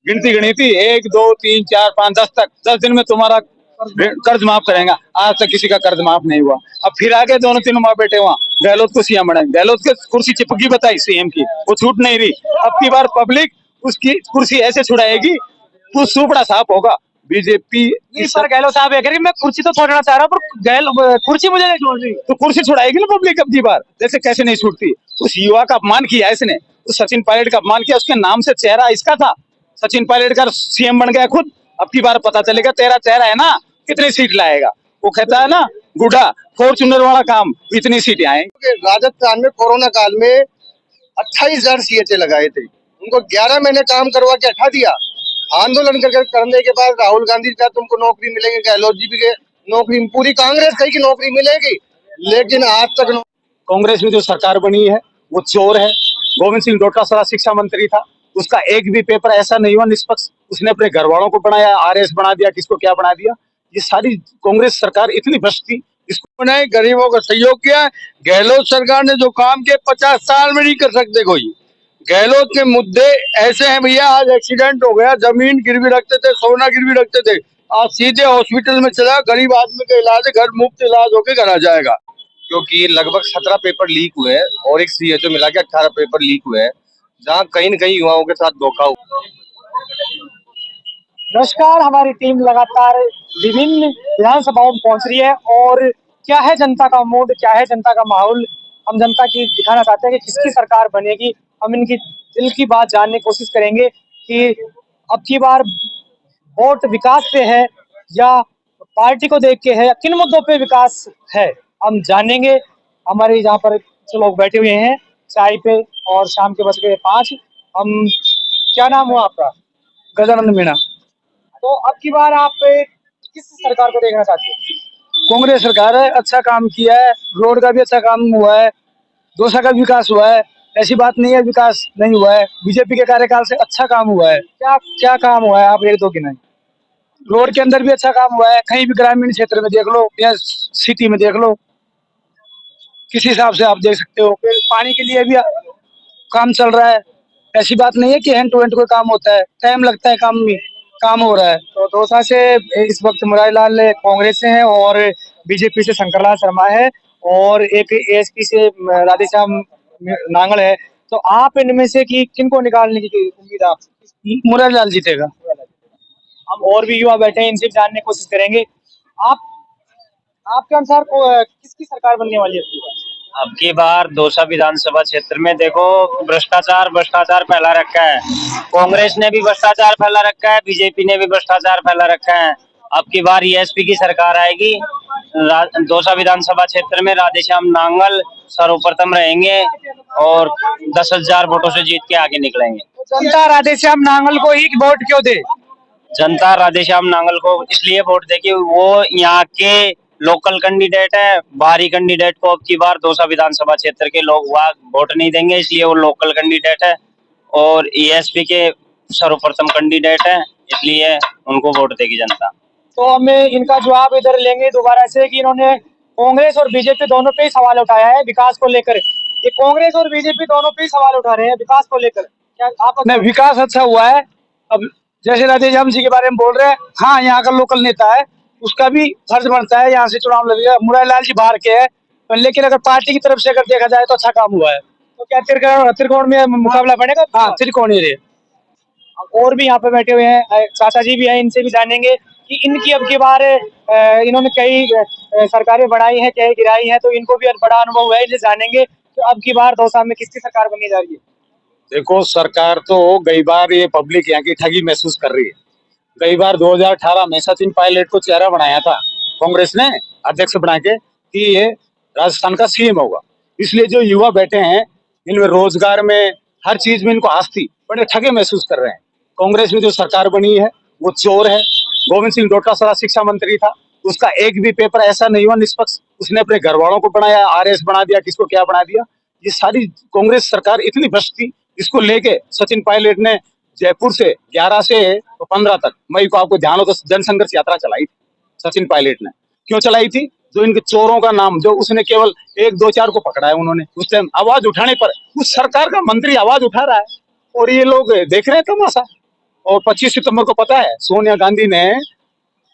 गिनती गणी थी 1 2 3 4 5 10 तक, 10 दिन में तुम्हारा कर्ज माफ करेगा। आज तक किसी का कर्ज माफ नहीं हुआ। अब फिर आगे दोनों तीनों माँ बेटे वहाँ गहलोत को सीएम बनाए। गहलोत की कुर्सी चिपकी बताई सीएम की, वो छूट नहीं रही। अब की बार पब्लिक उसकी कुर्सी ऐसे छुड़ाएगी, वो सुपड़ा साफ होगा। बीजेपी इस पर गहलोत साहब है कि मैं कुर्सी तो छोड़ना चाह रहा हूँ, पर कुर्सी मुझे नहीं छोड़ रही। तो कुर्सी छुड़ाएगी ना पब्लिक अब की बार। जैसे कैसे नहीं छूटती। उस युवा का अपमान किया इसने, उस सचिन पायलट का अपमान किया। उसके नाम से चेहरा इसका था, सचिन पायलट का सीएम बन गया खुद। अब की बार पता चलेगा तेरा चेहरा है ना, कितनी सीट लाएगा। वो कहता है ना गुड्डा फॉर्चूनर वाला काम, इतनी सीटें आएंगी। राजस्थान में कोरोना काल में 28,000 सीएचए लगाए थे, उनको 11 महीने काम करवा के हटा दिया। आंदोलन करने के बाद राहुल गांधी का तुमको नौकरी मिलेगी, गहलोत जी भी नौकरी, पूरी कांग्रेस कही की नौकरी मिलेगी, लेकिन आज तक कांग्रेस में जो सरकार बनी है वो चोर है। गोविंद सिंह डोटासरा शिक्षा मंत्री था, उसका एक भी पेपर ऐसा नहीं हुआ निष्पक्ष। उसने अपने घर वालों को बनाया, आरएस बना दिया, किसको क्या बना दिया। ये सारी कांग्रेस सरकार इतनी भ्रष्ट थी। इसको बनाए, गरीबों का सहयोग किया। गहलोत सरकार ने जो काम किया 50 साल में नहीं कर सकते कोई। गहलोत के मुद्दे ऐसे हैं भैया, आज एक्सीडेंट हो गया, जमीन गिरवी रखते थे, सोना गिरवी रखते थे, आज सीधे हॉस्पिटल में चला, गरीब आदमी का इलाज घर मुफ्त इलाज होके घर आ जाएगा। क्योंकि लगभग 17 पेपर लीक हुए हैं और एक सीएचओ मिला के 18 पेपर लीक हुए हैं, जहाँ कहीं न कहीं युवाओं के साथ धोखा हुआ। नमस्कार, हमारी टीम लगातार विभिन्न विधानसभाओं में पहुंच रही है और क्या है जनता का मूड, क्या है जनता का माहौल, हम जनता की दिखाना चाहते हैं कि किसकी सरकार बनेगी। हम इनकी दिल की बात जानने की कोशिश करेंगे कि अब की बार वोट विकास पे है या पार्टी को देख के है, या किन मुद्दों पे विकास है, हम जानेंगे। हमारे यहाँ पर जो लोग बैठे हुए हैं चाय पे और शाम के बज गए 5। हम, क्या नाम हुआ आपका? गजानंद मीणा। तो अब की बार आप किस सरकार को देखना चाहते हैं? कांग्रेस सरकार है, अच्छा काम किया है, रोड का भी अच्छा काम हुआ है, दोसा का भी विकास हुआ है। ऐसी बात नहीं है विकास नहीं हुआ है, बीजेपी के कार्यकाल से अच्छा काम हुआ है। क्या क्या काम हुआ है आप एक दो गिनाएं। रोड के अंदर भी अच्छा काम हुआ है, कहीं भी ग्रामीण क्षेत्र में देख लो या सिटी में देख लो, किसी हिसाब से आप देख सकते हो। फिर पानी के लिए भी काम चल रहा है। ऐसी बात नहीं है कि हैंड टू हैंड कोई काम होता है, टाइम लगता है काम में, काम हो रहा है। तो दौसा से इस वक्त मुरारीलाल कांग्रेस से हैं और बीजेपी से शंकरलाल शर्मा है और एक एएसपी से राधेश्याम नांगल है। तो आप इनमें से कि किनको निकालने की उम्मीद है आपसे? मुरारीलाल जीतेगा। हम और भी युवा बैठे हैं, इनसे जानने की कोशिश करेंगे। आप, आपके अनुसार किसकी सरकार बनने वाली है अब की बार दौसा विधानसभा क्षेत्र में देखो, भ्रष्टाचार फैला रखा है। कांग्रेस ने भी भ्रष्टाचार फैला रखा है, बीजेपी ने भी भ्रष्टाचार फैला रखा है। अब की बार एएसपी की सरकार आएगी। दौसा विधानसभा क्षेत्र में राधेश्याम नांगल सर्वप्रथम रहेंगे और 10,000 वोटों से जीत के आगे निकलेंगे। जनता राधेश्याम नांगल को ही वोट क्यों दे? जनता राधेश्याम नांगल को इसलिए वोट दे कि वो यहाँ के लोकल कैंडिडेट है। बाहरी कैंडिडेट को अब की बार दौसा विधानसभा क्षेत्र के लोग वोट नहीं देंगे, इसलिए वो लोकल कैंडिडेट है और एएसपी के सर्वप्रथम कैंडिडेट है, इसलिए उनको वोट देगी जनता। तो हमें इनका जवाब इधर लेंगे दोबारा से कि इन्होंने कांग्रेस और बीजेपी दोनों पे ही सवाल उठाया है विकास को लेकर। ये कांग्रेस और बीजेपी दोनों पे ही सवाल उठा रहे हैं विकास को लेकर। क्या आप? नहीं, विकास अच्छा हुआ है। अब जैसे राधेश्याम जी के बारे में बोल रहे हैं, हाँ यहाँ का लोकल नेता है, उसका भी फर्ज बनता है यहाँ से चुनाव लड़ेगा। मुरारीलाल जी बाहर के हैं, लेकिन अगर पार्टी की तरफ से अगर देखा जाए तो अच्छा काम हुआ है। तो क्या त्रिकोण में मुकाबला बनेगा? हाँ, त्रिकोणीय रहे। और भी यहाँ पे बैठे हुए हैं चाचा जी भी हैं, इनसे भी जानेंगे कि इनकी अब की बार इन्होंने कई सरकारें बनाई हैं, कई गिराई हैं, तो इनको भी बड़ा अनुभव है, इनसे जानेंगे। तो अब की बार दौसा में किसकी सरकार बनने जा रही है? देखो, सरकार तो कई बार ये पब्लिक यहाँ की ठगी महसूस कर रही है। कई बार 2018 में सचिन पायलट को चेहरा बनाया था कांग्रेस ने, अध्यक्ष बना के, कि ये राजस्थान का सीएम होगा। इसलिए जो युवा बैठे हैं इनमें रोजगार में हर चीज में इनको आस्ती, बड़े ठगे महसूस कर रहे हैं। कांग्रेस में जो सरकार बनी है वो चोर है। गोविंद सिंह डोटासरा शिक्षा मंत्री था, उसका एक भी पेपर ऐसा नहीं हुआ निष्पक्ष। उसने अपने घर वालों को बनाया, आरएस बना दिया, किसको क्या बना दिया। ये सारी कांग्रेस सरकार इतनी भ्रष्ट थी। इसको लेके सचिन पायलट ने जयपुर से 11 से 15 तक मई को, आपको ध्यान हो तो, जनसंघर्ष यात्रा चलाई थी सचिन पायलट ने। क्यों चलाई थी? जो इनके चोरों का नाम, जो उसने केवल 1 2 4 को पकड़ा है उन्होंने, उस टाइम आवाज उठाने पर उस सरकार का मंत्री आवाज उठा रहा है और ये लोग देख रहे हैं तमाशा। और 25 सितंबर को पता है सोनिया गांधी ने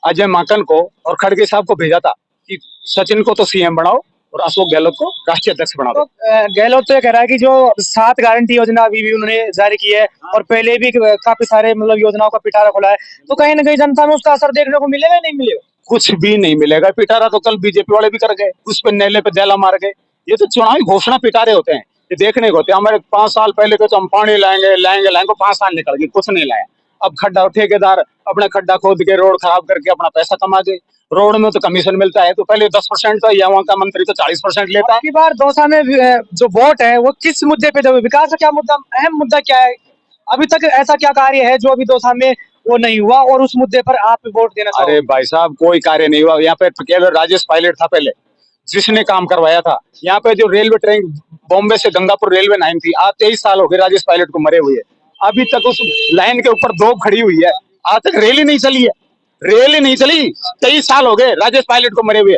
अजय माकन को और खड़गे साहब को भेजा था कि सचिन को तो सीएम बनाओ और अशोक गहलोत को राष्ट्रीय अध्यक्ष बना तो दो। गहलोत तो ये कह रहा है कि जो 7 गारंटी योजना अभी भी उन्होंने जारी की है और पहले भी काफी सारे मतलब योजनाओं का पिटारा खोला है, तो कहीं ना कहीं जनता में उसका असर देखने को मिलेगा नहीं मिलेगा? कुछ भी नहीं मिलेगा। पिटारा तो कल बीजेपी वाले भी कर गए, उस पर नेले पे दैला मार गए। ये तो चुनावी घोषणा पिटारे होते हैं, ये देखने को होते हैं। हमारे 5 साल पहले के तो हम पानी लाएंगे लाएंगे लाएंगे, 5 साल निकल गए, कुछ नहीं लाए। अब खड्डा ठेकेदार अपना खड्डा खोद के रोड खराब करके अपना पैसा कमा दे। रोड में तो कमीशन मिलता है, तो पहले 10% तो यहाँ का मंत्री तो 40% लेता है। की बार दौसा में जो वोट है वो किस मुद्दे पे देवे? विकास का क्या मुद्दा, अहम मुद्दा क्या है? अभी तक ऐसा क्या कार्य है जो अभी दौसा में वो नहीं हुआ और उस मुद्दे पर आप वोट देना चाहोगे? अरे भाई साहब, कोई कार्य नहीं हुआ यहाँ पे। केवल राजेश पायलट था पहले, जिसने काम करवाया था। यहाँ पे जो रेलवे ट्रेन बॉम्बे से गंगापुर रेलवे लाइन थी, आज 23 साल हो गए राजेश पायलट को मरे हुए। अभी तक उस लाइन के ऊपर दो खड़ी हुई है, आज तक रेल ही नहीं चली है। रेल ही नहीं चली, 23 साल हो गए राजेश पायलट को मरे हुए।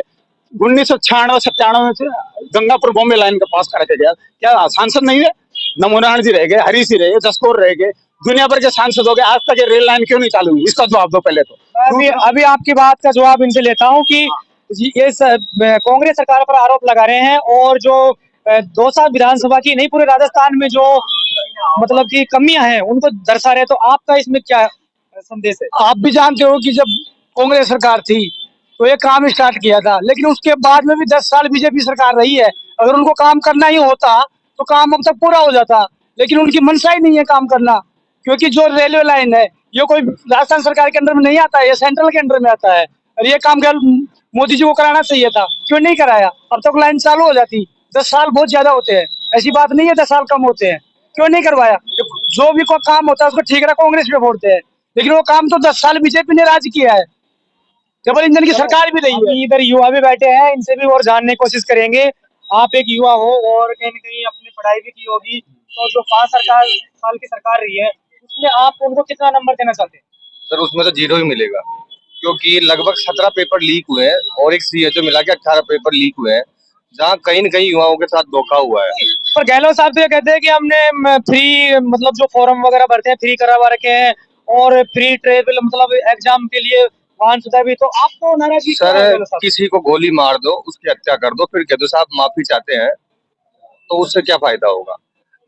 1996-97 में से गंगापुर बॉम्बे लाइन का पास करके गया। क्या सांसद नहीं है? नमोनारायण जी रह गए, हरीश जी रह गए, जसकोर रह गए, दुनिया भर के सांसद हो गए, आज तक ये रेल लाइन क्यों नहीं चालू हुई? इसका जवाब दो पहले तो। अभी आपकी बात का जवाब इनसे लेता हूँ कि ये कांग्रेस सरकार पर आरोप लगा रहे हैं और जो दौसा विधानसभा की नहीं पूरे राजस्थान में जो मतलब की कमियां हैं उनको दर्शा रहे हैं, तो आपका इसमें क्या संदेश है? आप भी जानते हो कि जब कांग्रेस सरकार थी तो ये काम स्टार्ट किया था, लेकिन उसके बाद में भी 10 साल बीजेपी सरकार रही है। अगर उनको काम करना ही होता तो काम अब तक पूरा हो जाता, लेकिन उनकी मंशा ही नहीं है काम करना। क्योंकि जो रेलवे लाइन है ये कोई राजस्थान सरकार के अंदर में नहीं आता है, ये सेंट्रल के अंदर में आता है। और ये काम मोदी जी को कराना चाहिए था, क्यों नहीं कराया? अब तक लाइन चालू हो जाती। 10 साल बहुत ज्यादा होते हैं, ऐसी बात नहीं है 10 साल कम होते हैं, क्यों नहीं करवाया? जो भी कोई काम होता है उसको ठीक है कांग्रेस पे वोटते हैं, लेकिन वो काम तो 10 साल बीजेपी ने राज किया है, डबल इंजन की सरकार भी रही है। इधर युवा भी बैठे हैं, इनसे भी और जानने की कोशिश करेंगे। आप एक युवा हो और कहीं न कहीं अपनी पढ़ाई भी की होगी, तो जो 5 साल की सरकार रही है उसमें आप उनको कितना नंबर देना चाहते हैं? सर उसमें तो 0 ही मिलेगा, क्योंकि लगभग 17 पेपर लीक हुए हैं और एक सीएचओ मिला के 18 पेपर लीक हुए हैं, जहाँ कहीं न कहीं युवाओं के साथ धोखा हुआ है। पर गहलोत साहब तो ये कहते हैं कि हमने फ्री मतलब जो फॉर्म वगैरह भरते हैं फ्री करवा रखे हैं और फ्री ट्रेवल मतलब एग्जाम के लिए वाहन सुविधा भी। तो आपको नाराजगी क्यों है सर गहलोत साहब? किसी को गोली मार दो, उसकी हत्या कर दो, फिर कह दो साहब माफी चाहते हैं, तो उससे क्या फायदा होगा?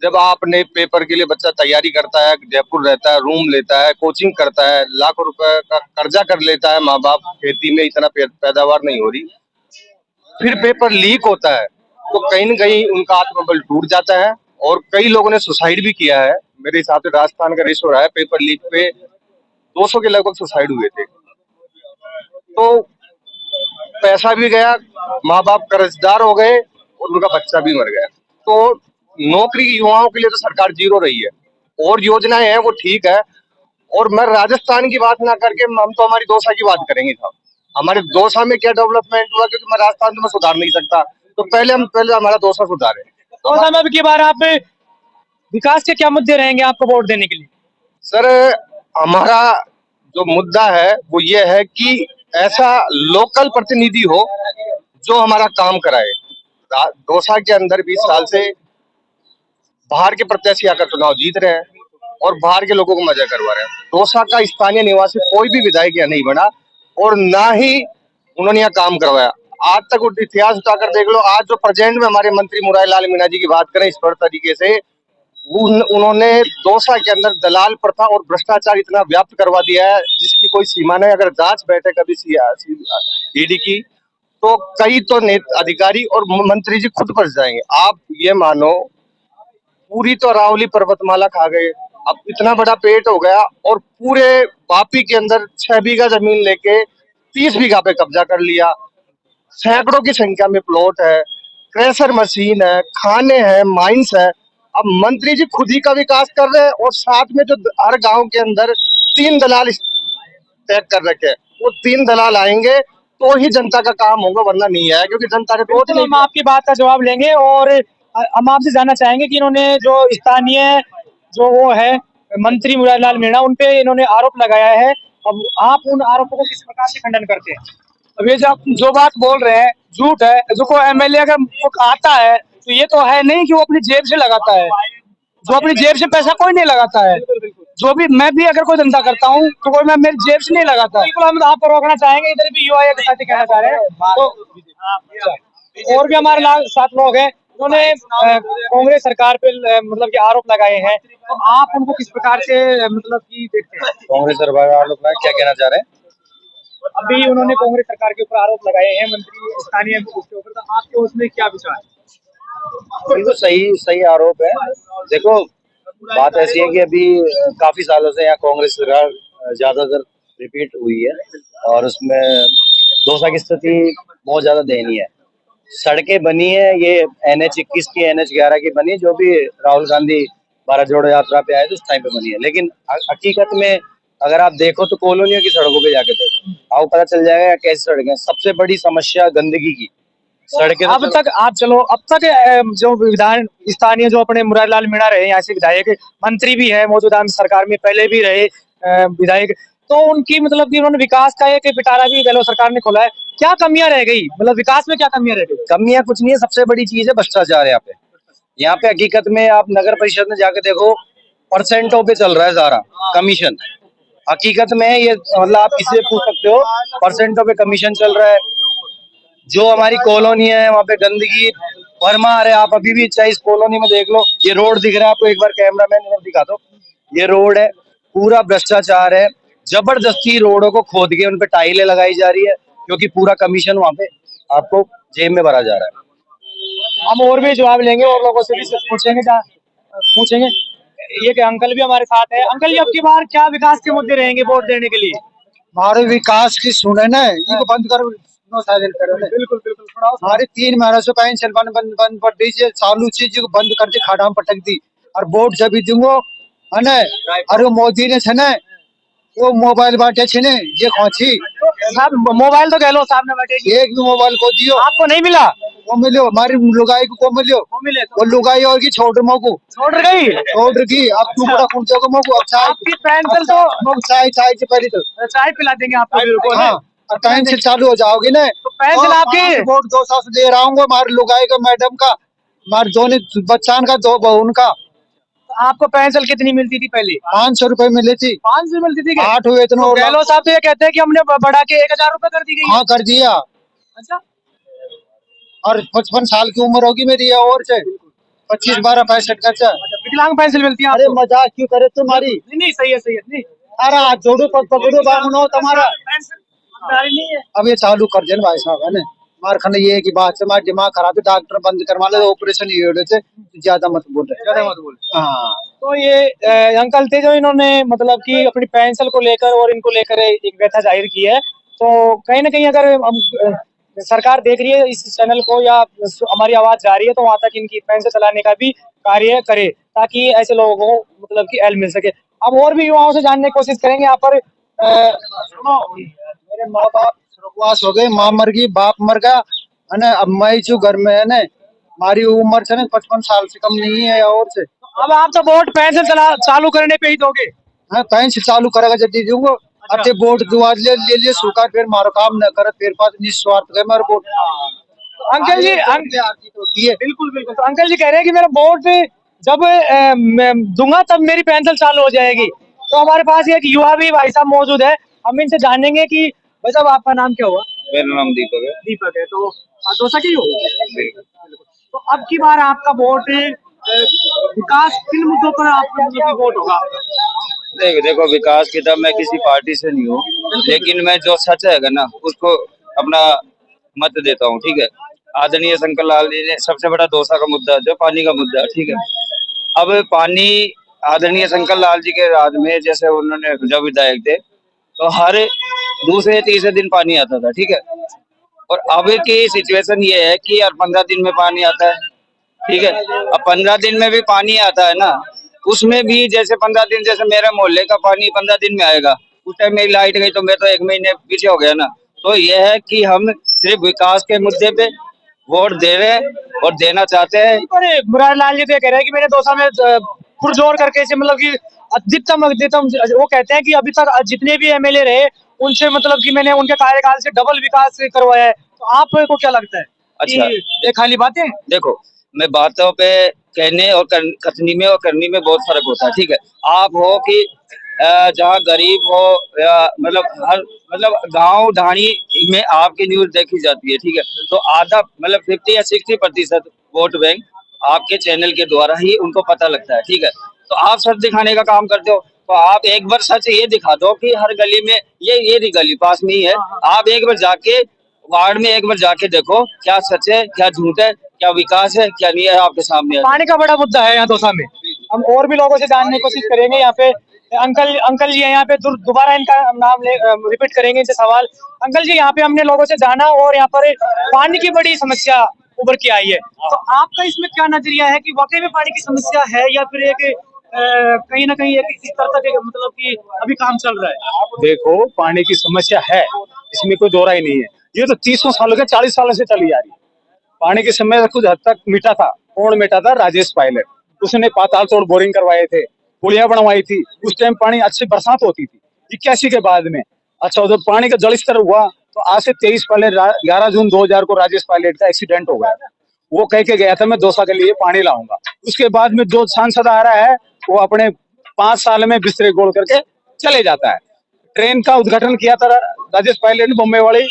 जब आपने पेपर के लिए बच्चा तैयारी करता है, जयपुर रहता है, रूम लेता है, कोचिंग करता है, लाखों रुपए का कर्जा कर लेता है, माँ बाप खेती में इतना पैदावार नहीं हो रही, फिर पेपर लीक होता है तो कहीं न कहीं उनका आत्मबल टूट जाता है। और कई लोगों ने सुसाइड भी किया है। मेरे हिसाब से राजस्थान का रेस हो रहा है, पेपर लीक पे 200 के लगभग सुसाइड हुए थे। तो पैसा भी गया, माँ बाप कर्जदार हो गए और उनका बच्चा भी मर गया। तो नौकरी युवाओं के लिए तो सरकार 0 रही है, और योजनाएं हैं वो ठीक है। और मैं राजस्थान की बात ना करके हम तो हमारी दौसा की बात करेंगे साहब। हमारे दौसा में क्या डेवलपमेंट हुआ, क्योंकि मैं राजस्थान तो मैं सुधार नहीं सकता, तो पहले हमारा दौसा सुधारे। तो अब की बार आप विकास के क्या मुद्दे रहेंगे आपको वोट देने के लिए? सर हमारा जो मुद्दा है वो ये है कि ऐसा लोकल प्रतिनिधि हो जो हमारा काम कराए। दौसा के अंदर 20 साल से बाहर के प्रत्याशी आकर चुनाव जीत रहे हैं और बाहर के लोगों को मजा करवा रहे हैं। दौसा का स्थानीय निवासी कोई भी विधायक यहाँ नहीं बना और ना ही उन्होंने यहाँ काम करवाया। आज तक इतिहास उठाकर देख लो, आज जो प्रेजेंट में हमारे मंत्री मुरारी लाल मीणा जी की बात करें इस तरीके से, उन्होंने दौसा के अंदर दलाल प्रथा और भ्रष्टाचार इतना व्याप्त करवा दिया है जिसकी कोई सीमा नहीं। अगर जांच बैठे कभी ईडी की तो कई तो अधिकारी और मंत्री जी खुद फंस जाएंगे। आप ये मानो पूरी तो अरावली पर्वतमाला खा गए, अब इतना बड़ा पेट हो गया और पूरे वापी के अंदर 6 बीघा जमीन लेके 30 बीघा पे कब्जा कर लिया। सैकड़ों की संख्या में प्लॉट है, क्रेशर मशीन है, खाने हैं, माइंस है। अब मंत्री जी खुद ही का विकास कर रहे हैं और साथ में जो हर गांव के अंदर 3 दलाल तय कर रखे हैं, वो 3 दलाल आएंगे तो ही जनता का काम होगा, वरना नहीं आया, क्योंकि जनता ने वोट नहीं हम आपकी बात का जवाब लेंगे और हम आपसे जानना चाहेंगे कि इन्होंने जो स्थानीय जो वो है मंत्री मुरारी लाल मीणा, उनपे इन्होंने आरोप लगाया है। अब आप उन आरोपों को किस प्रकार से खंडन करते हैं? अब ये जो बात बोल रहे हैं झूठ है। जो एमएलए अगर आता है तो ये तो है नहीं कि वो अपनी जेब से लगाता है, जो अपनी जेब से पैसा कोई नहीं लगाता है। जो भी मैं भी अगर कोई धंधा करता हूँ तो कोई मैं मेरी जेब से नहीं लगाता। बिल्कुल हम आपको रोकना चाहेंगे, इधर भी युवा एक साथ ही कहना चाह रहे हैं तो और भी हमारे साथ लोग हैं उन्होंने कांग्रेस सरकार पे मतलब कि आरोप लगाए हैं, तो आप उनको किस प्रकार से मतलब कि देखते हैं? कांग्रेस सरकार आरोप में क्या कहना चाह रहे हैं? अभी उन्होंने कांग्रेस सरकार के ऊपर आरोप लगाए हैं मंत्री स्थानीय के ऊपर, तो आपके उसमें क्या विचार है? बिल्कुल सही सही आरोप है। देखो बात ऐसी है कि अभी काफी सालों से यहाँ कांग्रेस सरकार ज्यादातर रिपीट हुई है और उसमें दौसा की स्थिति बहुत ज्यादा दयनीय है। सड़कें बनी है, ये NH 21 की NH 11 की बनी, जो भी राहुल गांधी भारत जोड़ो यात्रा पे आए थे उस टाइम पे बनी है। लेकिन हकीकत में अगर आप देखो तो कॉलोनियों की सड़कों पे जाके देखो, आपको पता चल जाएगा कैसी सड़कें। सबसे बड़ी समस्या गंदगी की सड़कें। अब तक आप चलो अब तक जो विधान स्थानीय जो अपने मुरारलाल मीणा रहे यहाँ से विधायक, मंत्री भी है मौजूदा सरकार में, पहले भी रहे विधायक, तो उनकी मतलब कि उन्होंने विकास का एक पिटारा भी गहलोत सरकार ने खोला है। क्या कमियां रह गई, मतलब विकास में क्या कमियां रह गई? कमियां कुछ नहीं है, सबसे बड़ी चीज है भ्रष्टाचार। यहाँ पे हकीकत में आप नगर परिषद में जाके देखो, परसेंटों पे चल रहा है सारा कमीशन। हकीकत में ये मतलब आप किसी से पूछ सकते हो, परसेंटों पे कमीशन चल रहा है। जो हमारी कॉलोनी है वहाँ पे गंदगी भरमार है। आप अभी भी चाहे इस कॉलोनी में देख लो, ये रोड दिख रहा है आपको, एक बार कैमरामैन इधर दिखा दो, ये रोड है, पूरा भ्रष्टाचार है। जबरदस्ती रोडों को खोद के उन पे टाइलें लगाई जा रही है, क्योंकि पूरा कमीशन वहाँ पे आपको जेब में भरा जा रहा है। हम और भी जवाब लेंगे और लोगों से भी पूछेंगे। ये कि अंकल भी हमारे साथ है। अंकल जी, अब की बार क्या विकास के मुद्दे रहेंगे वोट देने के लिए? हमारे विकास की सुने ना, इनको बंद करो, साइलेंट करो। बिल्कुल बिल्कुल, थोड़ा हमारे 3 महीने से पेंशन बंद बंद बंद कर दीजिए, चालू चीज को बंद कर दी, खाड़ा में पटक दी। और वोट जब भी दूंगो है ना, अरे मोदी ने छे ना वो मोबाइल बांटे छे ने, ये कौची साहब मोबाइल तो गहलोत साहब ने बैठे, एक भी मोबाइल को दियो, आपको नहीं मिला? वो मिलो हमारी लुगाई को मिलो, वो मिले तो वो लुगाई और की छोड़ मोको छोड़ गई। छोड़ की, अब तू बड़ा कुछ को मोको अब चाय आपकी पेंसिल तो मोको चाय चाय से पहले तो चाय पिला देंगे आपको, बिल्कुल। हाँ, और टाइम से चालू हो जाओगे ना तो पेंसिल आपकी वोट 200 से दे रहा हूँ, हमारे लुगाई का, मैडम का, हमारे दोनों बच्चान का, 2 बहन का। आपको पेंसिल कितनी मिलती थी पहले? 500 रुपए मिली थी, 500 मिलती थी? 8 हुए इतना। तो गहलोत साहब तो ये कहते हैं कि हमने बढ़ा के 1000 रुपए कर दी गई। हाँ कर दिया। अच्छा, और 55 साल की उम्र होगी मेरी और से 25 12 65 खर्चा। विकलांग पेंसिल मिलती है अरे आपको? मजाक क्यों करे तुम्हारी? नहीं नहीं, सही है सही है। नहीं अरे हाथ जोड़ो, पकड़ो बांगनो तुम्हारा। पेंसिल नहीं है। अब ये चालू कर देना भाई साहब है ना, मार खाने ये की बात से हमारा दिमाग खराब है, डॉक्टर बंद करवा ले, ऑपरेशन ये हो से ज्यादा मत बोल रहे, ज्यादा मत बोल। हाँ। तो ये अंकल थे जो इन्होंने मतलब कि अपनी पेंसिल को लेकर और इनको लेकर एक व्यथा जाहिर की है। तो कहीं ना कहीं अगर हम सरकार देख रही है इस चैनल को या हमारी आवाज जा रही है, तो वहां तक इनकी पेंसिल चलाने का भी कार्य करे, ताकि ऐसे लोगों को मतलब कि हेल्प मिल सके। हम और भी युवाओं से जानने की कोशिश करेंगे। यहाँ पर मेरे माँ बाप स्वर्गवास हो गए, माँ मर गई, बाप मर गया है ना, अब मैं जो घर में है ना, हमारी उम्र से ना 55 साल से कम नहीं है और से। अब आप तो वोट पेंसिल चालू करने पे ही दोगे? हाँ, पेंसिल चालू करेगा जब दी दूंगा। अच्छे वोट दुआ ले लिए सूखा, फिर मारो काम न करे, फिर पास निस्वार्थ गए मेरे वोट। अंकल जी होती है। बिल्कुल बिल्कुल, तो अंकल जी कह रहे हैं कि मेरा वोट जब मैं दूंगा तब मेरी पेंसिल चालू हो जाएगी। तो हमारे पास एक युवा भी भाई साहब मौजूद है, हम इनसे जानेंगे कि भाई साहब आपका नाम क्या हुआ? मेरा नाम दीपक है। दीपक है। तो दौसा के ही हो? तो अब की बार आपका वोट विकास किन मुद्दों पर आपका मतलब वोट होगा? देखो विकास की तरफ मैं किसी पार्टी से नहीं हूँ, लेकिन मैं जो सच है ना उसको अपना मत देता हूँ। ठीक है, आदरणीय शंकर लाल जी ने सबसे बड़ा दौसा का मुद्दा जो पानी का मुद्दा है, ठीक है। अब पानी आदरणीय शंकर लाल जी के राज में, जैसे उन्होंने जब विधायक थे तो हर दूसरे तीसरे दिन पानी आता था, ठीक है। और अब की सिचुएशन ये है कि यार 15 दिन में पानी आता है, ठीक है। अब 15 दिन में भी पानी आता है ना, उसमें भी जैसे 15 दिन, जैसे मेरे मोहल्ले का पानी 15 दिन में आएगा, उस टाइम मेरी लाइट गई तो मैं तो 1 महीने पीछे हो गया ना। तो यह है कि हम सिर्फ विकास के मुद्दे पे वोट दे रहे हैं और देना चाहते हैं। मुरारलाल जी तो ये कह रहे हैं कि मैंने दौसा में पुरजोर करके इसे मतलब कि अधिकतम वो कहते हैं कि अभी तक जितने भी एमएलए रहे उनसे मतलब कि मैंने उनके कार्यकाल से डबल विकास करवाया है। तो आपको क्या लगता है? अच्छा, ये खाली बातें? देखो मैं बातों पे कहने और करनी में और करनी में बहुत फर्क होता है। ठीक है, आप हो कि जहाँ गरीब हो या मतलब गांव ढाणी में आपकी न्यूज देखी जाती है। ठीक है, तो आधा मतलब 50 या 60% वोट बैंक आपके चैनल के द्वारा ही उनको पता लगता है। ठीक है, तो आप सच दिखाने का काम करते हो, तो आप एक बार सच ये दिखा दो कि हर गली में ये गली पास में ही है, आप एक बार जाके वार्ड में एक बार जाके देखो क्या सच है क्या झूठ है, क्या विकास है क्या नहीं है, आपके सामने है। पानी का बड़ा मुद्दा है यहाँ दौसा में। हम और भी लोगों से जानने की कोशिश करेंगे। यहाँ पे अंकल जी है यहाँ पे, दोबारा इनका नाम रिपीट करेंगे इनसे सवाल। अंकल जी, यहाँ पे हमने लोगों से जाना और यहाँ पर पानी की बड़ी समस्या उभर के आई है, तो आपका इसमें क्या नजरिया है कि वाकई में पानी की समस्या है या फिर एक कहीं ना कहीं एक इस तरह तक मतलब कि अभी काम चल रहा है? देखो, पानी की समस्या है, इसमें कोई दो राय नहीं है। ये तो 30 सालों के 40 सालों से चली आ रही है। पानी की समस्या कुछ हद तक मिटा था। कौन मिटा था? राजेश पायलट। उसने पाताल तोड़ बोरिंग करवाए थे, पुलियां बनवाई थी। उस टाइम पानी अच्छी बरसात होती थी 81 के बाद में। अच्छा, जब पानी का जल स्तर हुआ तो आज से 23 पहले 11 जून 2000 को राजेश पायलट का एक्सीडेंट हो गया था। वो कह के गया था मैं दौसा के लिए पानी लाऊंगा। उसके बाद में जो सांसद आ रहा है वो अपने 5 साल में बिस्तरे गोल करके चले जाता है। ट्रेन का उद्घाटन किया था राजेश पायलट ने, बॉम्बे वाली,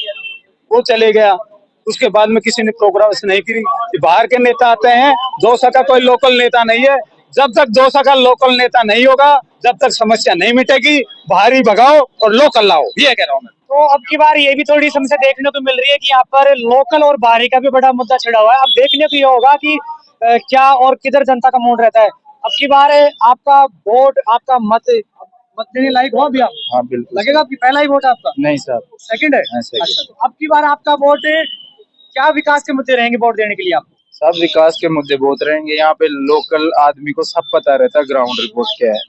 वो चले गया। उसके बाद में किसी ने प्रोग्रेस नहीं करी। बाहर के नेता आते हैं, दौसा का कोई लोकल नेता नहीं है। जब तक दौसा का लोकल नेता नहीं होगा, जब तक समस्या नहीं मिटेगी, बाहर ही भगाओ और लोकल लाओ, ये कह रहा हूँ मैं। तो अब की बार ये भी थोड़ी समस्या देखने को मिल रही है कि यहाँ पर लोकल और बाहरी का भी बड़ा मुद्दा छिड़ा हुआ है। अब देखने को ये होगा कि क्या और किधर जनता का मूड रहता है। अब की बार आपका वोट, आपका मत देने लायक हो अभी आप? हाँ बिल्कुल। लगेगा आपकी पहला ही वोट है आपका? नहीं सर, सेकंड है? second। अच्छा, तो अब की बार आपका वोट क्या विकास के मुद्दे रहेंगे वोट देने के लिए आप? सब विकास के मुद्दे बहुत रहेंगे। यहाँ पे लोकल आदमी को सब पता रहता है ग्राउंड रिपोर्ट क्या है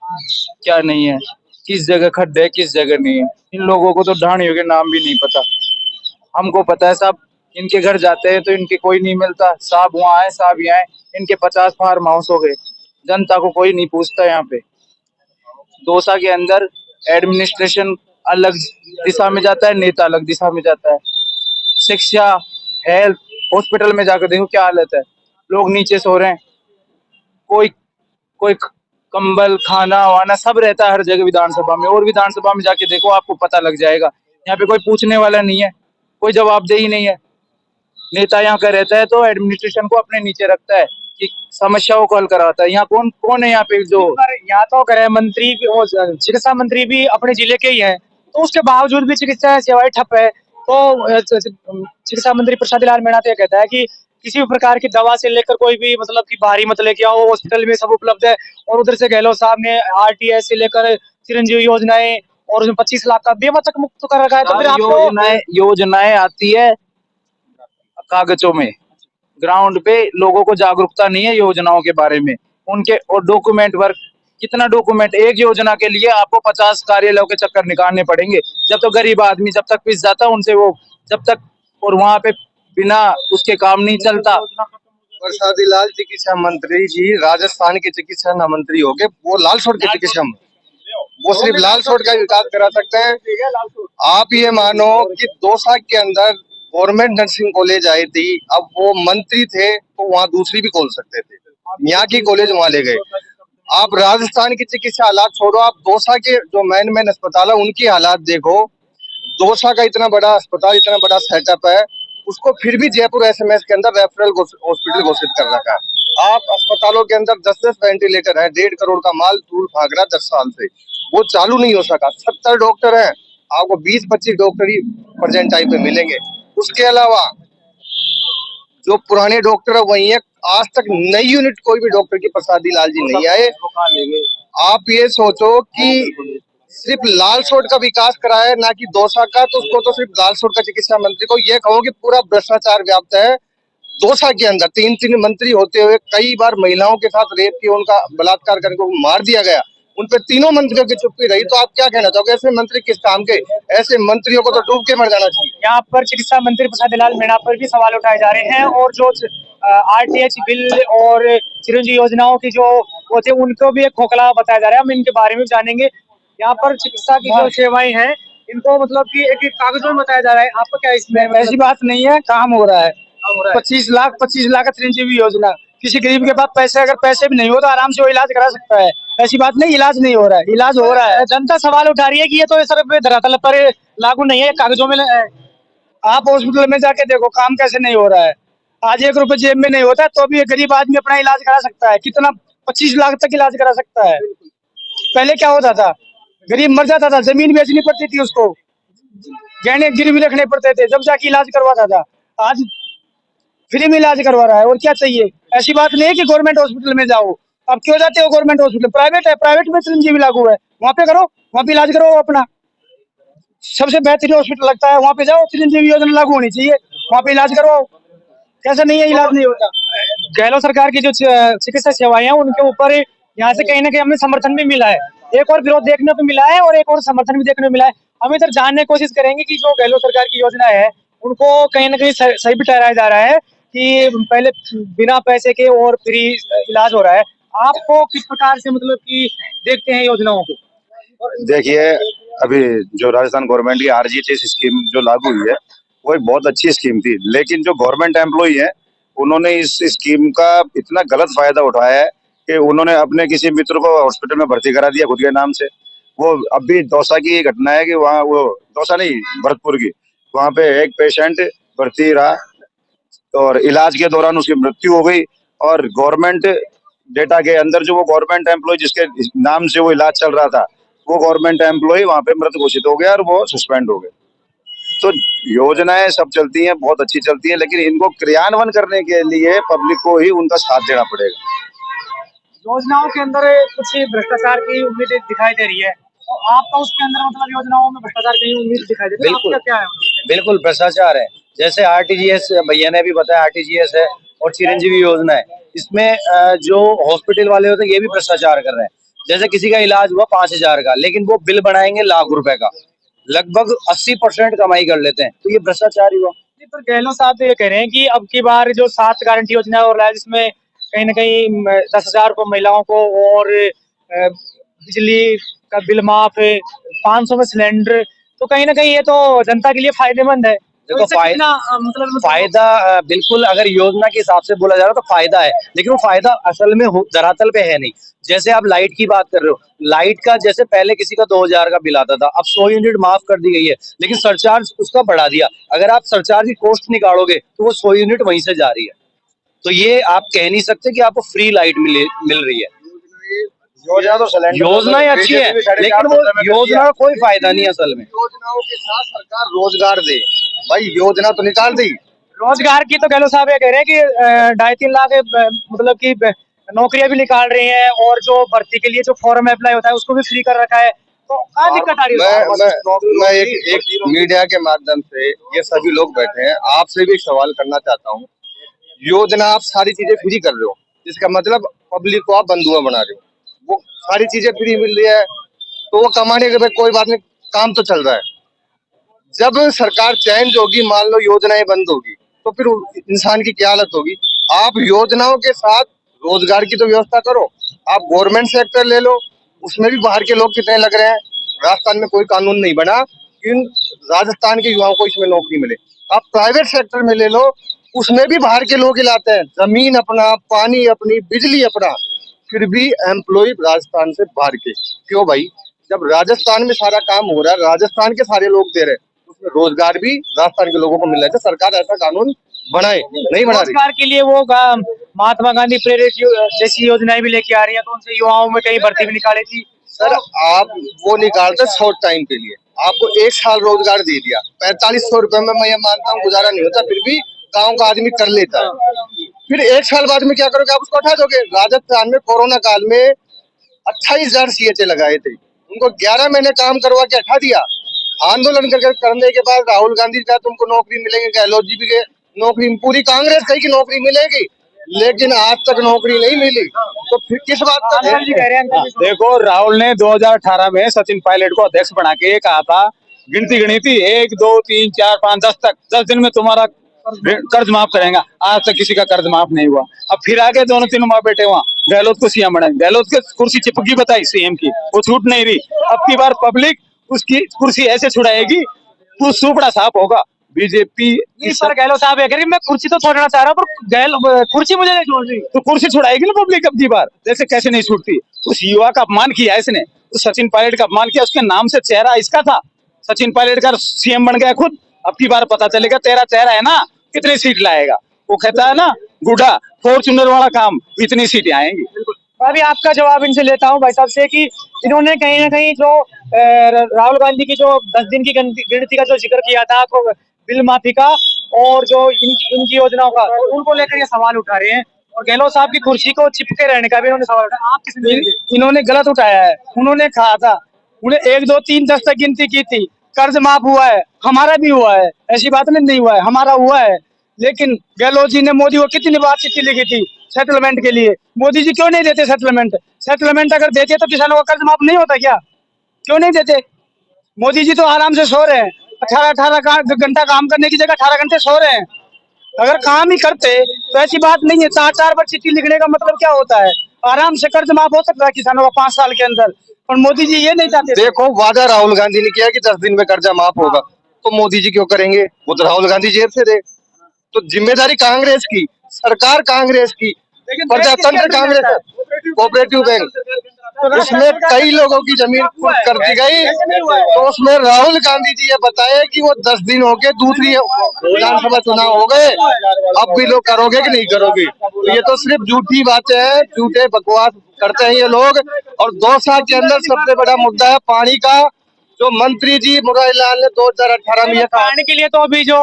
क्या नहीं है, किस जगह खड्डे है किस जगह नहीं है। इन लोगों को तो ढाणियों के नाम भी नहीं पता, हमको पता है सब। इनके घर जाते हैं तो इनके कोई नहीं मिलता, साहब वहाँ है साहब यहाँ है। इनके 50 फार्म हाउस हो गए, जनता को कोई नहीं पूछता। यहाँ पे दौसा के अंदर एडमिनिस्ट्रेशन अलग दिशा में जाता है, नेता अलग दिशा में जाता है। शिक्षा, हेल्थ, हॉस्पिटल में जाकर देखो क्या हालत है, लोग नीचे सो रहे हैं। कोई कोई कंबल, खाना वाना सब रहता है हर जगह विधानसभा में, और विधानसभा में जाके देखो आपको पता लग जाएगा। यहाँ पे कोई पूछने वाला नहीं है, कोई जवाबदेही नहीं है। नेता यहाँ का रहता है तो एडमिनिस्ट्रेशन को अपने नीचे रखता है कि समस्याओं को हल कराता है। यहाँ कौन कौन है यहाँ पे जो? यहाँ तो गृह मंत्री और चिकित्सा मंत्री भी अपने जिले के ही हैं, तो उसके बावजूद भी चिकित्सा सेवाएं ठप है। तो चिकित्सा मंत्री प्रसाद लाल मीणा तो ये कहता है कि किसी भी प्रकार की दवा से लेकर कोई भी मतलब कि बाहरी मत लेके आओ, हॉस्पिटल में सब उपलब्ध है। और उधर से गहलोत साहब ने आरटीएस से लेकर चिरंजीवी योजनाएं और उसमें 25 लाख का बीमा तक मुक्त कर रखा है। तो फिर आपको योजनाएं आती है कागजों में, ग्राउंड पे लोगों को जागरूकता नहीं है योजनाओं के बारे में। उनके और डॉक्यूमेंट वर्क, कितना डॉक्यूमेंट, एक योजना के लिए आपको 50 कार्यालयों के चक्कर निकालने पड़ेंगे। जब तो गरीब आदमी जब तक पिस जाता उनसे वो जब तक, और वहां पे बिना उसके काम नहीं चलता। प्रसादी लाल चिकित्सा मंत्री जी राजस्थान के चिकित्सा मंत्री हो गए, वो लालसोट के चिकित्सा मंत्री, वो सिर्फ लालसोट का विकास करा सकते हैं। आप ये मानो कि दौसा के अंदर गवर्नमेंट नर्सिंग कॉलेज आई थी, अब वो मंत्री थे तो वहाँ दूसरी भी खोल सकते थे, यहाँ की कॉलेज वहाँ ले गए। आप राजस्थान की चिकित्सा हालात छोड़ो, आप दौसा के जो मेन अस्पताल है उनकी हालात देखो। दौसा का इतना बड़ा अस्पताल, इतना बड़ा सेटअप है, उसको फिर भी जयपुर एसएमएस के अंदर रेफरल हॉस्पिटल घोषित कर रखा है। आप अस्पतालों के अंदर 10-10 वेंटिलेटर है, 1.5 करोड़ का माल धूल भाग रहा 10 साल से, वो चालू नहीं हो सका। 70 डॉक्टर हैं, आपको 20-25 डॉक्टर ही प्रेजेंट टाइम पे मिलेंगे। उसके अलावा जो पुराने डॉक्टर है वही है, आज तक नई यूनिट कोई भी डॉक्टर की प्रसादी लाल जी नहीं आए। आप ये सोचो कि सिर्फ लालसोट का विकास कराया ना कि दौसा का, तो उसको तो सिर्फ लालसोट का चिकित्सा मंत्री को ये कहो कि पूरा भ्रष्टाचार व्याप्त है दौसा के अंदर। 3 मंत्री होते हुए कई बार महिलाओं के साथ रेप किया, उनका बलात्कार करके मार दिया गया, उन पे 3 मंत्रियों की चुप्पी रही। तो आप क्या कहना चाहोगे, ऐसे मंत्री किस काम के? ऐसे मंत्रियों को तो डूब के मर जाना चाहिए। यहाँ पर चिकित्सा मंत्री प्रसाद लाल मीणा पर भी सवाल उठाए जा रहे हैं, और जो आरटीएच बिल और चिरंजीवी योजनाओं की जो होते हैं उनको भी एक खोखला बताया जा रहा है। हम इनके बारे में जानेंगे। यहाँ पर चिकित्सा की जो सेवाएं हैं इनको मतलब कि एक कागजों में बताया जा रहा है। आपको क्या इसमें? ऐसी बात नहीं है, काम हो रहा है। 25 लाख का चिरंजीवी योजना, किसी गरीब के पास पैसे, अगर पैसे भी नहीं हो तो आराम से वो इलाज करा सकता है। ऐसी बात नहीं इलाज नहीं हो रहा है, इलाज हो रहा है। जनता सवाल उठा रही है कि ये तो सिर्फ धरातल पर लागू नहीं है, कागजों में आप हॉस्पिटल में जाके देखो काम कैसे नहीं हो रहा है। आज 1 रुपए जेब में नहीं होता तो भी एक गरीब आदमी अपना इलाज करा सकता है, कितना 25 लाख तक इलाज करा सकता है। पहले क्या होता था, गरीब मर जाता था, जमीन बेचनी पड़ती थी उसको, गहने गिरवी रखने पड़ते थे, जब जाके इलाज करवाता था। आज फ्री में इलाज करवा रहा है, और क्या चाहिए। ऐसी बात नहीं है कि गवर्नमेंट हॉस्पिटल में जाओ, अब क्यों जाते हो गवर्नमेंट हॉस्पिटल, प्राइवेट है, प्राइवेट में चिरंजीवी लागू है, वहां पे करो, वहां पे इलाज करो अपना। सबसे बेहतरीन हॉस्पिटल लगता है, वहां पे जाओ, चिरंजीवी योजना लागू होनी चाहिए, वहां पे इलाज करवाओ। कैसा नहीं है, इलाज नहीं होता। गहलोत सरकार की जो चिकित्सा सेवाएं हैं उनके ऊपर यहाँ से कहीं ना कहीं हमें समर्थन भी मिला है, एक और विरोध देखने को मिला है और एक और समर्थन भी देखने को मिला है। हम इधर जानने की कोशिश करेंगे कि जो गहलोत सरकार की योजना है उनको कहीं ना कहीं सही भी ठहराया जा रहा है कि पहले बिना पैसे के और फ्री इलाज हो रहा है। आपको किस प्रकार से मतलब कि देखते हैं योजनाओं को? देखिए, अभी जो राजस्थान गवर्नमेंट की आरजीटी स्कीम जो लागू हुई है वो एक बहुत अच्छी स्कीम थी, लेकिन जो गवर्नमेंट एम्प्लॉय है उन्होंने इस स्कीम का इतना गलत फायदा उठाया है कि उन्होंने अपने किसी मित्र को हॉस्पिटल में भर्ती करा दिया खुद के नाम से। वो अभी दौसा की घटना है कि वहाँ, वो दौसा नहीं भरतपुर की, वहाँ पे एक पेशेंट भर्ती रहा और इलाज के दौरान उसकी मृत्यु हो गई, और गवर्नमेंट डेटा के अंदर जो वो गवर्नमेंट एम्प्लॉय जिसके नाम से वो इलाज चल रहा था वो गवर्नमेंट एम्प्लॉय वहाँ पे मृत घोषित हो गया और वो सस्पेंड हो गए। तो योजनाएं सब चलती हैं, बहुत अच्छी चलती है, लेकिन इनको क्रियान्वयन करने के लिए पब्लिक को ही उनका साथ देना पड़ेगा। योजनाओं के अंदर कुछ भ्रष्टाचार की उम्मीद दिखाई दे रही है, तो आपका उसके अंदर मतलब योजनाओं में भ्रष्टाचार की उम्मीद दिखाई दे रही है, बिल्कुल। आपका क्या है? बिल्कुल भ्रष्टाचार है, जैसे आरटीजीएस भैया ने भी बताया, आरटीजीएस है और चिरंजीवी योजना है। इसमें जो हॉस्पिटल वाले होते हैं ये भी भ्रष्टाचार कर रहे हैं। जैसे किसी का इलाज हुआ 5,000 का, लेकिन वो बिल बनाएंगे लाख रुपए का, लगभग 80% कमाई कर लेते हैं, तो ये भ्रष्टाचार ही हुआ। पर गहलोत साहब तो ये कह रहे हैं कि अब की बार जो 7 गारंटी योजना हो रहा है जिसमें कहीं ना कहीं 10,000 को महिलाओं को और बिजली का बिल माफ, 500 में सिलेंडर, तो कहीं ना कहीं ये तो जनता के लिए फायदेमंद है। देखो मतलब फायदा बिल्कुल, अगर योजना के हिसाब से बोला जा रहा है तो फायदा है, लेकिन वो फायदा असल में धरातल पे है नहीं। जैसे आप लाइट की बात कर रहे हो, लाइट का जैसे पहले किसी का 2,000 का बिल आता था, अब 100 यूनिट माफ कर दी गई है, लेकिन सरचार्ज उसका बढ़ा दिया। अगर आप सरचार्ज की कॉस्ट निकालोगे तो वो 100 यूनिट वहीं से जा रही है। तो ये आप कह नहीं सकते कि आपको फ्री लाइट मिल रही है। योजना तो सिलेंडर योजनाएं अच्छी है, लेकिन वो योजना का कोई फायदा नहीं असल में। योजनाओं के साथ सरकार रोजगार दे, भाई योजना तो निकाल दी। रोजगार की तो गहलोत साहब ये कह रहे हैं कि 2.5-3 लाख मतलब कि नौकरियां भी निकाल रही हैं, और जो भर्ती के लिए जो फॉर्म अप्लाई होता है उसको भी फ्री कर रखा है, तो क्या दिक्कत आ रही है? मैं एक मीडिया के माध्यम से ये सभी लोग बैठे हैं, आपसे भी एक सवाल करना चाहता हूँ। योजना आप सारी चीजें फ्री कर रहे हो, जिसका मतलब पब्लिक को आप बंधुआ बना रहे हो। वो सारी चीजें फ्री मिल रही है तो वो कमाने के बाद कोई बात नहीं, काम तो चल रहा है। जब सरकार चेंज होगी, मान लो योजनाएं बंद होगी, तो फिर इंसान की क्या हालत होगी। आप योजनाओं के साथ रोजगार की तो व्यवस्था करो। आप गवर्नमेंट सेक्टर ले लो, उसमें भी बाहर के लोग कितने लग रहे हैं। राजस्थान में कोई कानून नहीं बना कि राजस्थान के युवाओं को इसमें नौकरी मिले। आप प्राइवेट सेक्टर में ले लो, उसमें भी बाहर के लोग लाते हैं, जमीन अपना, पानी अपनी, बिजली अपना, फिर भी एम्प्लॉय राजस्थान से बाहर के। क्यों भाई, जब राजस्थान में सारा काम हो रहा है, राजस्थान के सारे लोग दे रहे हैं, उसमें रोजगार भी राजस्थान के लोगों को मिल रहा है। सरकार ऐसा कानून बनाए, नहीं बना रही। रोजगार के लिए वो महात्मा गांधी प्रेरित जैसी योजनाएं भी लेके आ रही है, तो उनसे युवाओं में कहीं भर्ती भी निकाली थी। सर आप वो निकालते शॉर्ट टाइम के लिए, आपको 1 साल रोजगार दे दिया, 4500 रुपए में मैं ये मानता हूँ गुजारा नहीं होता, फिर भी गाँव का आदमी कर लेता है। फिर 1 साल बाद में क्या करोगे, आप उसको हटा दोगे। राजस्थान में कोरोना काल में 28,000 CHA लगाए थे, उनको 11 महीने काम करवा के हटा दिया। आंदोलन करने के बाद राहुल गांधी का तुमको नौकरी मिलेगी, गहलोत जी भी नौकरी, पूरी कांग्रेस कही की नौकरी मिलेगी, लेकिन आज तक नौकरी नहीं मिली। तो फिर किस बात का? देखो, राहुल ने 2018 में सचिन पायलट को अध्यक्ष बना के ये कहा था, गिनती गणी थी 1 2 3 4 5 10 तक, 10 दिन में तुम्हारा कर्ज माफ करेगा। आज तक किसी का कर्ज माफ नहीं हुआ। अब फिर आगे दोनों तीनों माँ बेटे वहाँ गहलोत को सीएम बनाए, गहलोत की कुर्सी चिपकी बताई सीएम की, वो छूट नहीं रही। अब की बार पब्लिक उसकी कुर्सी ऐसे छुड़ाएगी तो सुपड़ा साफ होगा। बीजेपी पर गहलोत साहब है मैं कुर्सी तो छोड़ना चाह रहा हूँ पर कुर्सी मुझे नहीं छोड़ रही। तो कुर्सी छुड़ाएगी ना पब्लिक अब की बार, जैसे कैसे नहीं छूटती। उस युवा का अपमान किया इसने, उस सचिन पायलट का अपमान किया, उसके नाम से चेहरा इसका था। सचिन पायलट का सीएम बन गया खुद, अब की बार पता चलेगा तेरा चेहरा है ना कितनी सीट लाएगा। वो कहता है ना गुड्डा फॉर्चूनर वाला काम, इतनी सीटें आएंगी। अभी आपका जवाब इनसे लेता हूँ भाई साहब से कि इन्होंने कहीं ना कहीं जो राहुल गांधी की जो 10 दिन की गिनती का जो जिक्र किया था बिल माफी का और जो इनकी योजनाओं का, उनको लेकर ये सवाल उठा रहे हैं और गहलोत साहब की कुर्सी को चिपके रहने का भी इन्होंने सवाल उठाया। आप किसने इन्होंने गलत उठाया है। उन्होंने कहा था, उन्हें 1 2 3 10 तक गिनती की थी, कर्ज माफ हुआ है, हमारा भी हुआ है, ऐसी बात नहीं हुआ है, हमारा हुआ है। लेकिन गहलोत जी ने मोदी को कितनी बार चिट्ठी लिखी थी सेटलमेंट के लिए, मोदी जी क्यों नहीं देते सेटलमेंट? सेटलमेंट अगर देते तो किसानों का कर्ज माफ नहीं होता क्या? क्यों नहीं देते? मोदी जी तो आराम से सो रहे हैं, 18 घंटा काम करने की जगह 18 घंटे सो रहे हैं। अगर काम ही करते तो ऐसी बात नहीं है। 4 बार चिट्ठी लिखने का मतलब क्या होता है? आराम से कर्ज माफ हो सकता है किसानों का 5 साल के अंदर, और मोदी जी ये नहीं चाहते। देखो, वादा राहुल गांधी ने किया कि 10 दिन में कर्जा माफ होगा, तो मोदी जी क्यों करेंगे? वो तो राहुल गांधी जेब से दे। तो जिम्मेदारी कांग्रेस की, सरकार कांग्रेस की, प्रजातंत्र कांग्रेस है, कोऑपरेटिव बैंक, उसमें कई लोगों की जमीन कुर्क कर दी गई। तो उसमें राहुल गांधी जी ये बताए कि वो 10 दिन हो गए, दूसरी विधानसभा चुनाव हो गए, अब भी लोग करोगे कि नहीं करोगे? तो ये तो सिर्फ झूठी बातें हैं, झूठे बकवास करते हैं ये लोग। और 2 साल के अंदर सबसे बड़ा मुद्दा है पानी का, जो मंत्री जी मुरारी लाल ने 2018 में पानी के लिए तो अभी जो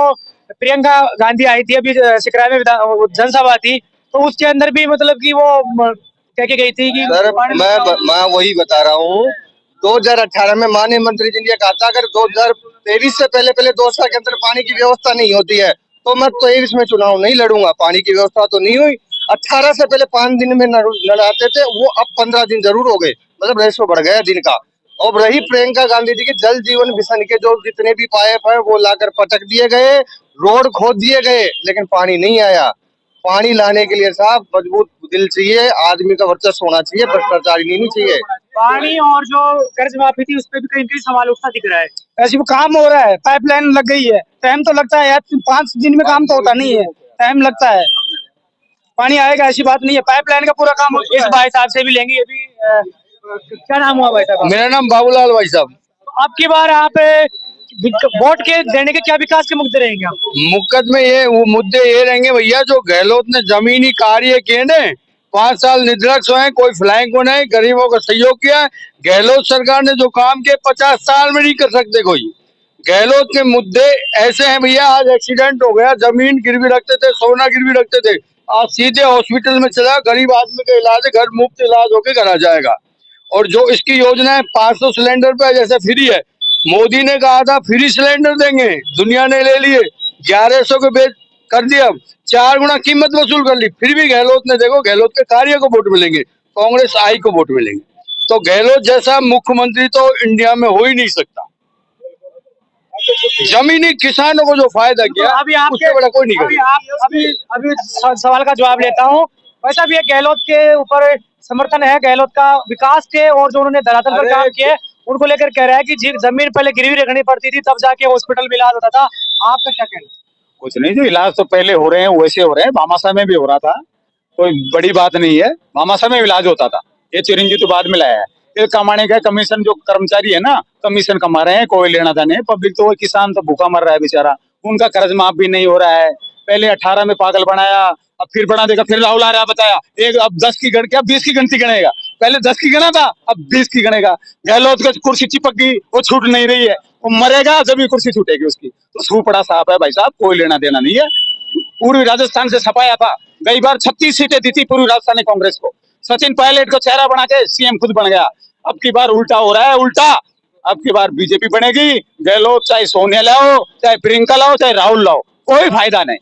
प्रियंका गांधी आई थी अभी सिकराय में जनसभा थी, तो उसके अंदर भी मतलब कि वो कह के गई थी कि सर मैं वही बता रहा हूँ, 2018 में माननीय मंत्री जी ने कहा था अगर 2023 से पहले 2 साल के अंदर पानी की व्यवस्था नहीं होती है तो मैं 23 में चुनाव नहीं लड़ूंगा। पानी की व्यवस्था तो नहीं हुई। 18 से पहले 5 दिन में लड़ाते थे, वो अब 15 दिन जरूर हो गए, मतलब रेशो बढ़ गया दिन का। और रही प्रियंका गांधी जी के जल जीवन मिशन के जो जितने भी पाइप है वो लाकर पटक दिए गए, रोड खोद दिए गए, लेकिन पानी नहीं आया। पानी लाने के लिए साहब मजबूत दिल चाहिए, आदमी का वर्चस्व होना चाहिए, भ्रष्टाचारी नहीं चाहिए। पानी और जो कर्ज माफी थी उस पर भी कहीं सवाल उठता दिख रहा है। ऐसी वो काम हो रहा है, पाइपलाइन लग गई है, टाइम तो लगता है यार, 5 दिन में काम तो होता नहीं है, टाइम लगता है। पानी आएगा ऐसी बात नहीं है, पाइपलाइन का पूरा काम। इस भाई साहब से भी लेंगे। अभी क्या नाम हुआ भाई साहब? मेरा नाम बाबूलाल भाई साहब। अब की बार आप वोट के देने के क्या विकास के मुद्दे रहेंगे? आप मुकदमे ये वो मुद्दे ये रहेंगे भैया, जो गहलोत ने जमीनी कार्य किए ने, 5 साल निधड़क सोए, कोई फ्लाइंग को नहीं, गरीबों का सहयोग किया। गहलोत सरकार ने जो काम किए 50 साल में नहीं कर सकते कोई। गहलोत के मुद्दे ऐसे हैं भैया, आज एक्सीडेंट हो गया, जमीन गिरवी रखते थे, सोना गिरवी रखते थे, आज सीधे हॉस्पिटल में चला, गरीब आदमी का इलाज है, घर मुफ्त इलाज होके घर आ जाएगा। और जो इसकी योजना है 500 सिलेंडर पे जैसे फ्री है, मोदी ने कहा था फ्री सिलेंडर देंगे, दुनिया ने ले लिए, 1100 के बेच कर दिया, 4 गुना कीमत वसूल कर ली। फिर भी गहलोत ने, देखो गहलोत के कार्य को वोट मिलेंगे, कांग्रेस आई को वोट मिलेंगे। तो गहलोत जैसा मुख्यमंत्री तो इंडिया में हो ही नहीं सकता। जमीनी किसानों को जो फायदा किया, तो अभी उससे बड़ा कोई नहीं करेगा। अभी सवाल का जवाब लेता हूँ। वैसा भी गहलोत के ऊपर समर्थन है, गहलोत का विकास के, और जो उन्होंने धरातल पर काम किए उनको लेकर कह रहा है कि जमीन पहले गिरवी रखनी पड़ती थी तब जाके हॉस्पिटल में इलाज होता था। आपका क्या कहना? कुछ नहीं, जो इलाज तो पहले हो रहे हैं वैसे हो रहे हैं, भामाशाह में भी हो रहा था, कोई बड़ी बात नहीं है। भामाशाह में इलाज होता था, ये चिरंजी तो बाद में लाया है। ये कमाने का कमीशन, जो कर्मचारी है ना कमीशन कमा रहे हैं, कोई लेना था नहीं। पब्लिक तो, किसान तो भूखा मर रहा है बेचारा, उनका कर्ज माफ भी नहीं हो रहा है। पहले 18 में पागल बनाया, अब फिर बना देगा, फिर राहुल आ रहा बताया एक, अब 10 की गण के, अब 20 की गिनती गणेगा। पहले 10 की गणा था, अब 20 की गणेगा। गहलोत को कुर्सी चिपक गई, वो छूट नहीं रही है, वो मरेगा जब भी कुर्सी छूटेगी उसकी। तो सूपड़ा साहब है भाई साहब, कोई लेना देना नहीं है। पूर्वी राजस्थान से छपाया था, कई बार 36 सीटें दी थी पूर्वी राजस्थान कांग्रेस को। सचिन पायलट को चेहरा बना के सीएम खुद बन गया। अब की बार उल्टा हो रहा है, उल्टा। अब की बार बीजेपी बनेगी, गहलोत चाहे सोनिया लाओ, चाहे प्रियंका लाओ, चाहे राहुल लाओ, कोई फायदा नहीं।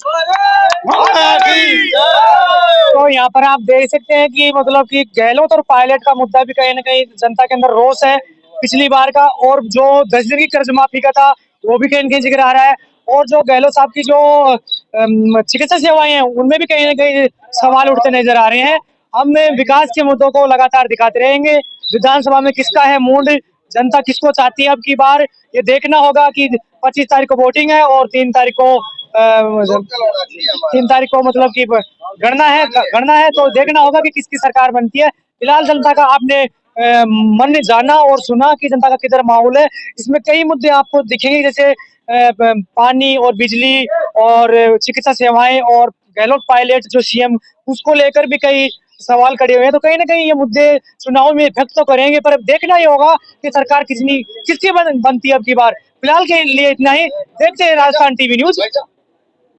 तो यहाँ पर आप देख सकते हैं कि मतलब कि गहलोत और पायलट का मुद्दा भी कहीं ना कहीं जनता के अंदर रोष है पिछली बार का, और जो 10 दिन की कर्ज माफी का था वो भी कहीं ना कहीं जिक्र आ रहा है, और जो गहलोत साहब की जो चिकित्सा सेवाएं हैं उनमें भी कहीं ना कहीं सवाल उठते नजर आ रहे हैं। हम विकास के मुद्दों को लगातार दिखाते रहेंगे। विधानसभा में किसका है मूड, जनता किसको चाहती है अब की बार, ये देखना होगा कि 25 तारीख को वोटिंग है और 3 तारीख को मतलब कि गणना है, तो देखना होगा कि किसकी सरकार बनती है। फिलहाल जनता का आपने मन जाना और सुना कि जनता का किधर माहौल है। इसमें कई मुद्दे आपको दिखेंगे, जैसे पानी और बिजली और चिकित्सा सेवाएं और गहलोत पायलट जो सीएम, उसको लेकर भी कई सवाल खड़े हुए हैं। तो कहीं ना कहीं ये मुद्दे चुनाव में व्यक्त तो करेंगे, पर अब देखना ही होगा कि सरकार किसकी बनती है अब की बार। फिलहाल के लिए इतना ही। देखते हैं राजस्थान टीवी न्यूज।